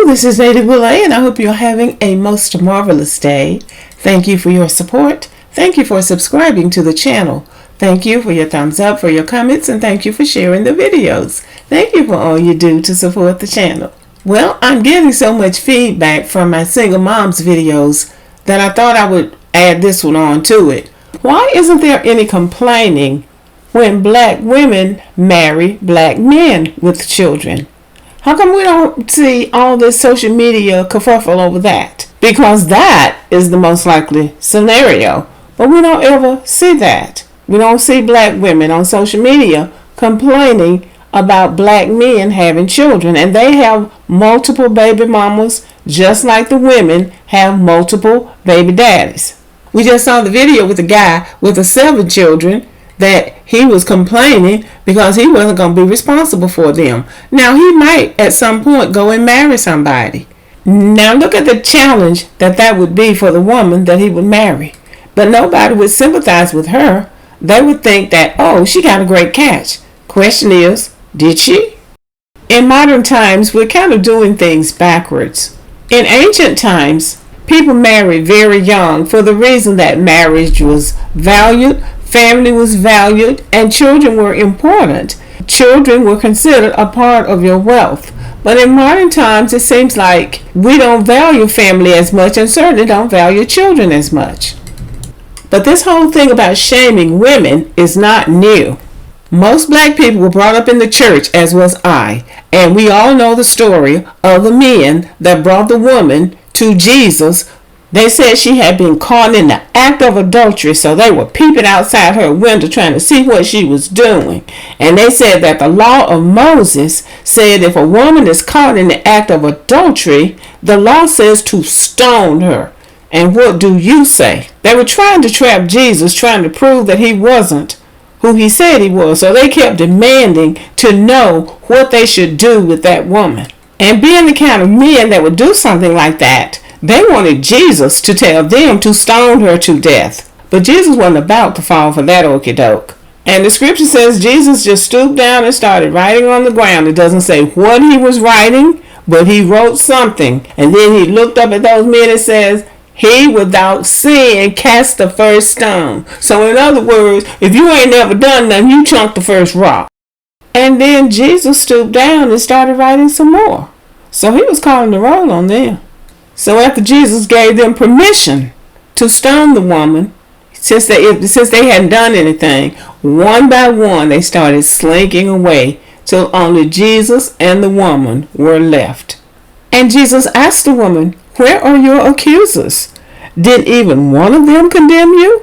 this is Lady Boulay, and I hope you're having a most marvelous day. Thank you for your support. Thank you for subscribing to the channel. Thank you for your thumbs up, for your comments, and thank you for sharing the videos. Thank you for all you do to support the channel. Well, I'm getting so much feedback from my single moms videos that I thought I would add this one on to it. Why isn't there any complaining when black women marry black men with children? How come we don't see all this social media kerfuffle over that? Because that is the most likely scenario. But we don't ever see that. We don't see black women on social media complaining about black men having children. And they have multiple baby mamas just like the women have multiple baby daddies. We just saw the video with a guy with 7 children that he was complaining because he wasn't going to be responsible for them. Now, he might at some point go and marry somebody. Now, look at the challenge that would be for the woman that he would marry. But nobody would sympathize with her. They would think that, oh, she got a great catch. Question is, did she? In modern times, we're kind of doing things backwards. In ancient times, people married very young for the reason that marriage was valued, family was valued, and children were important. Children were considered a part of your wealth. But in modern times, it seems like we don't value family as much and certainly don't value children as much. But this whole thing about shaming women is not new. Most black people were brought up in the church, as was I, and we all know the story of the men that brought the woman to Jesus. They said she had been caught in the act of adultery, so they were peeping outside her window trying to see what she was doing. And they said that the law of Moses said if a woman is caught in the act of adultery, the law says to stone her. And what do you say? They were trying to trap Jesus, trying to prove that he wasn't who he said he was. So they kept demanding to know what they should do with that woman. And being the kind of men that would do something like that, they wanted Jesus to tell them to stone her to death. But Jesus wasn't about to fall for that okie doke. And the scripture says Jesus just stooped down and started writing on the ground. It doesn't say what he was writing, but he wrote something. And then he looked up at those men and says, "He without sin cast the first stone." So in other words, if you ain't never done nothing, you chunk the first rock. And then Jesus stooped down and started writing some more. So he was calling the roll on them. So after Jesus gave them permission to stone the woman, since they hadn't done anything, one by one they started slinking away till only Jesus and the woman were left. And Jesus asked the woman, "Where are your accusers? Did even one of them condemn you?"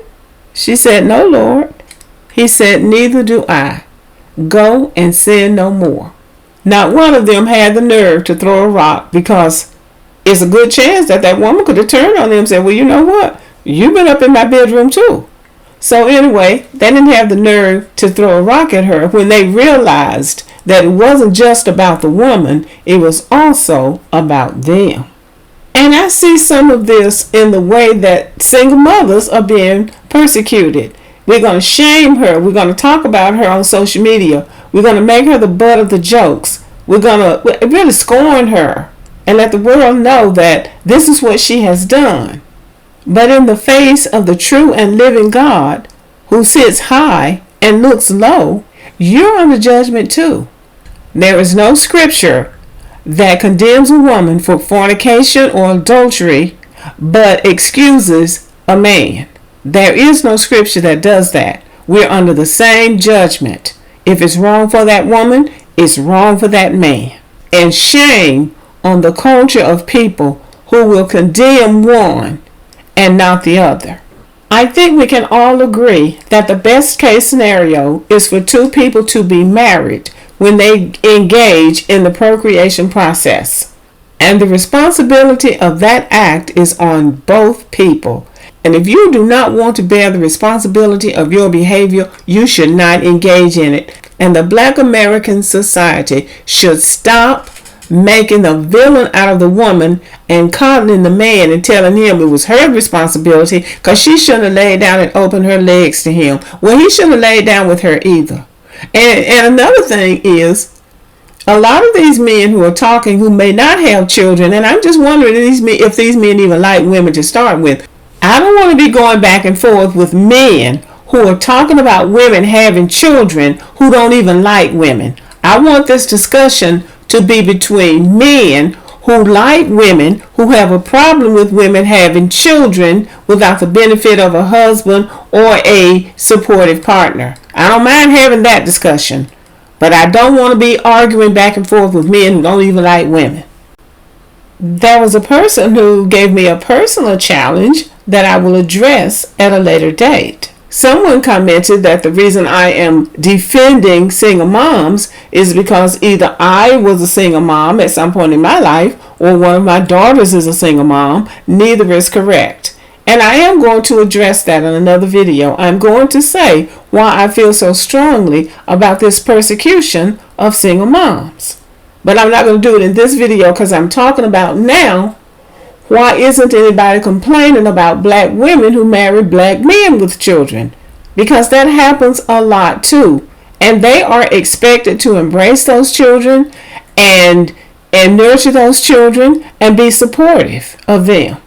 She said, "No, Lord." He said, "Neither do I. Go and sin no more." Not one of them had the nerve to throw a rock, because it's a good chance that woman could have turned on them and said, "Well, you know what? You've been up in my bedroom too." So anyway, they didn't have the nerve to throw a rock at her when they realized that it wasn't just about the woman, it was also about them. And I see some of this in the way that single mothers are being persecuted. We're going to shame her. We're going to talk about her on social media. We're going to make her the butt of the jokes. We're going to really scorn her and let the world know that this is what she has done. But in the face of the true and living God, who sits high and looks low, you're under judgment too. There is no scripture that condemns a woman for fornication or adultery, but excuses a man. There is no scripture that does that. We're under the same judgment. If it's wrong for that woman, it's wrong for that man. And shame on the culture of people who will condemn one and not the other. I think we can all agree that the best case scenario is for 2 people to be married when they engage in the procreation process. And the responsibility of that act is on both people. And if you do not want to bear the responsibility of your behavior, you should not engage in it. And the Black American society should stop making the villain out of the woman and coddling the man and telling him it was her responsibility because she shouldn't have laid down and opened her legs to him. Well, he shouldn't have laid down with her either. And another thing is, A lot of these men who are talking who may not have children, and I'm just wondering if these men even like women to start with. I don't want to be going back and forth with men who are talking about women having children who don't even like women. I want this discussion to be between men who like women, who have a problem with women having children without the benefit of a husband or a supportive partner. I don't mind having that discussion, but I don't want to be arguing back and forth with men who don't even like women. There was a person who gave me a personal challenge that I will address at a later date. Someone commented that the reason I am defending single moms is because either I was a single mom at some point in my life or one of my daughters is a single mom. Neither is correct. And I am going to address that in another video. I'm going to say why I feel so strongly about this persecution of single moms. But I'm not going to do it in this video because I'm talking about now. Why isn't anybody complaining about black women who marry black men with children? Because that happens a lot too. And they are expected to embrace those children and nurture those children and be supportive of them.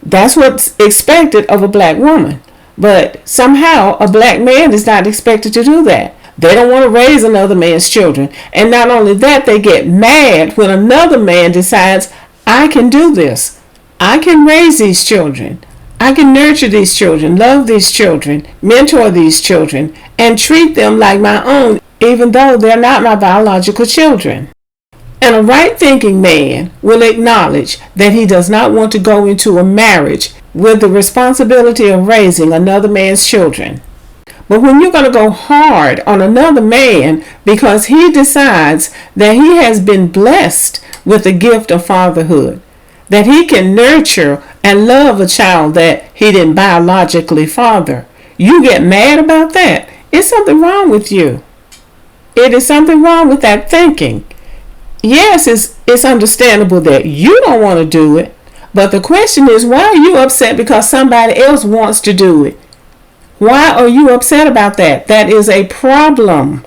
That's what's expected of a black woman. But somehow a black man is not expected to do that. They don't want to raise another man's children. And not only that, they get mad when another man decides, I can do this. I can raise these children. I can nurture these children, love these children, mentor these children, and treat them like my own, even though they're not my biological children. And a right-thinking man will acknowledge that he does not want to go into a marriage with the responsibility of raising another man's children. But when you're going to go hard on another man because he decides that he has been blessed with the gift of fatherhood, that he can nurture and love a child that he didn't biologically father, you get mad about that. It's something wrong with you. It is something wrong with that thinking. Yes, it's understandable that you don't want to do it, but the question is, why are you upset because somebody else wants to do it? Why are you upset about that? That is a problem.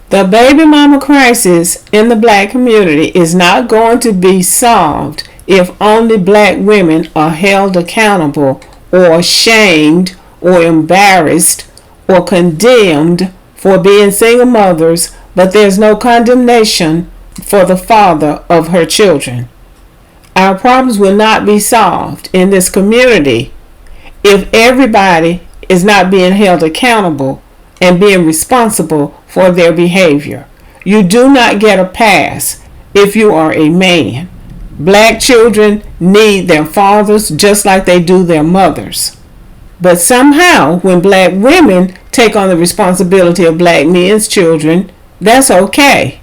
The baby mama crisis in the black community is not going to be solved if only black women are held accountable or shamed or embarrassed or condemned for being single mothers, but there's no condemnation for the father of her children. Our problems will not be solved in this community if everybody is not being held accountable and being responsible for their behavior. You do not get a pass if you are a man. Black children need their fathers just like they do their mothers. But somehow, when black women take on the responsibility of black men's children, that's okay.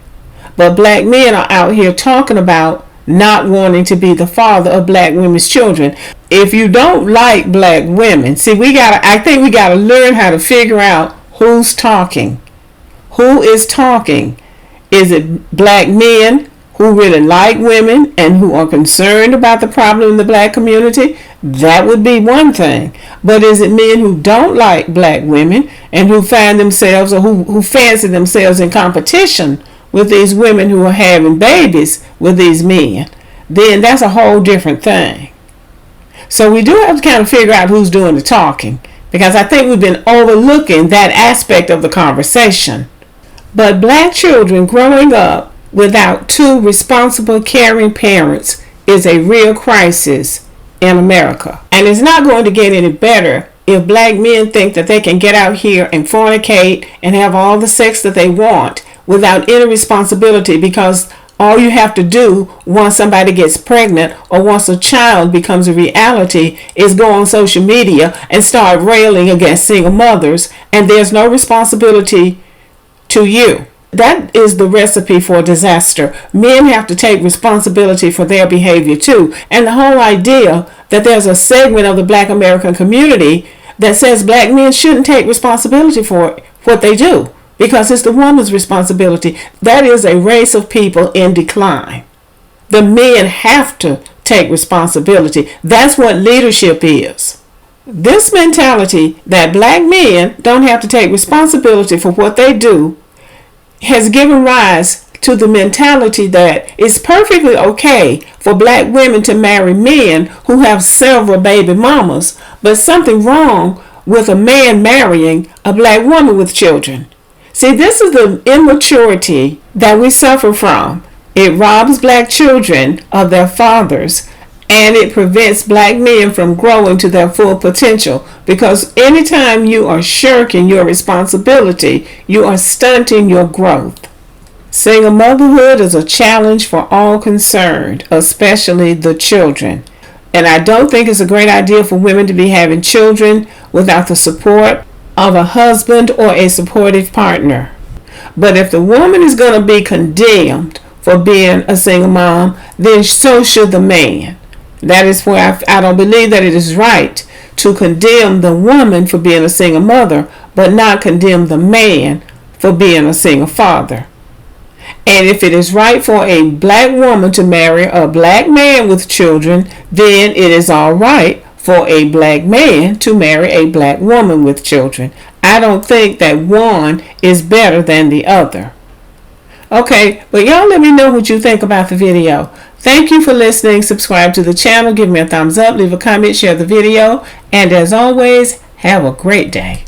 But black men are out here talking about not wanting to be the father of black women's children. If you don't like black women, I think we gotta learn how to figure out who's talking. Who is talking? Is it black men who really like women and who are concerned about the problem in the black community? That would be one thing. But is it men who don't like black women and who find themselves or who fancy themselves in competition with these women who are having babies with these men? Then that's a whole different thing. So we do have to kind of figure out who's doing the talking, because I think we've been overlooking that aspect of the conversation. But black children growing up without two responsible, caring parents is a real crisis in America. And it's not going to get any better if black men think that they can get out here and fornicate and have all the sex that they want without any responsibility, because all you have to do once somebody gets pregnant or once a child becomes a reality is go on social media and start railing against single mothers, and there's no responsibility to you. That is the recipe for disaster. Men have to take responsibility for their behavior too. And the whole idea that there's a segment of the black American community that says black men shouldn't take responsibility for what they do because it's the woman's responsibility. That is a race of people in decline. The men have to take responsibility. That's what leadership is. This mentality that black men don't have to take responsibility for what they do has given rise to the mentality that it's perfectly okay for black women to marry men who have several baby mamas, but something wrong with a man marrying a black woman with children. See, this is the immaturity that we suffer from. It robs black children of their fathers, and it prevents black men from growing to their full potential, because anytime you are shirking your responsibility, you are stunting your growth. Single motherhood is a challenge for all concerned, especially the children. And I don't think it's a great idea for women to be having children without the support of a husband or a supportive partner. But if the woman is going to be condemned for being a single mom, then so should the man. That is where I don't believe that it is right to condemn the woman for being a single mother, but not condemn the man for being a single father. And if it is right for a black woman to marry a black man with children, then it is all right for a black man to marry a black woman with children. I don't think that one is better than the other. Okay, but y'all let me know what you think about the video. Thank you for listening. Subscribe to the channel. Give me a thumbs up. Leave a comment. Share the video. And as always, have a great day.